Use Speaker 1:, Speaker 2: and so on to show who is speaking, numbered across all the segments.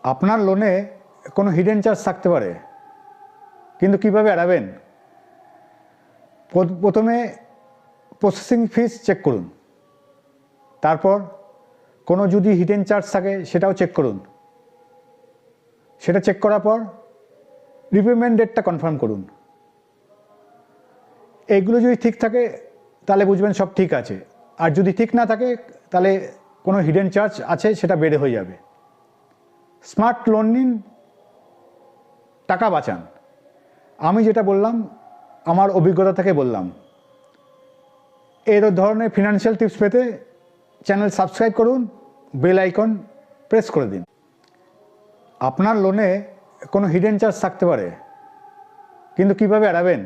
Speaker 1: আপনার লোনে কোনো হিডেন চার্জ থাকতে পারে, কিন্তু কিভাবে এড়াবেন? প্রথমে প্রসেসিং ফিস চেক করুন, তারপর কোনো যদি হিডেন চার্জ থাকে সেটাও চেক করুন। সেটা চেক করার পর রিপেমেন্ট ডেটটা কনফার্ম করুন। এইগুলো যদি ঠিক থাকে তাহলে বুঝবেন সব ঠিক আছে, আর যদি ঠিক না থাকে তাহলে কোনো হিডেন চার্জ আছে, সেটা বেড়ে হয়ে যাবে। স্মার্ট লোন নিন, টাকা বাঁচান। আমি যেটা বললাম আমার অভিজ্ঞতা থেকে বললাম। এই ধরনের ফিনান্সিয়াল টিপস পেতে চ্যানেল সাবস্ক্রাইব করুন, বেল আইকন প্রেস করে দিন। আপনার লোনে কোনো হিডেন চার্জ থাকতে পারে, কিন্তু কিভাবে এড়াবেন?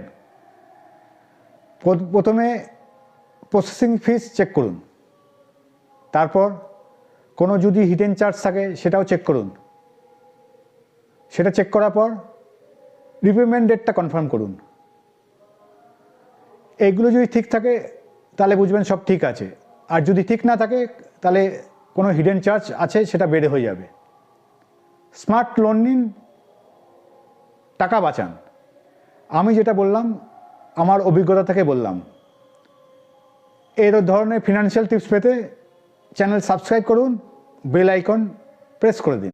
Speaker 1: প্রথমে প্রসেসিং ফিস চেক করুন, তারপর কোনো যদি হিডেন চার্জ থাকে সেটাও চেক করুন। সেটা চেক করার পর রিপেমেন্ট ডেটটা কনফার্ম করুন। এইগুলো যদি ঠিক থাকে তাহলে বুঝবেন সব ঠিক আছে, আর যদি ঠিক না থাকে তাহলে কোনো হিডেন চার্জ আছে, সেটা বেড়ে হয়ে যাবে। স্মার্ট লোন নিন, টাকা বাঁচান। আমি যেটা বললাম আমার অভিজ্ঞতা থেকে বললাম। এই ধরনের ফিনান্সিয়াল টিপস পেতে চ্যানেল সাবস্ক্রাইব করুন, বেল আইকন প্রেস করে দিন।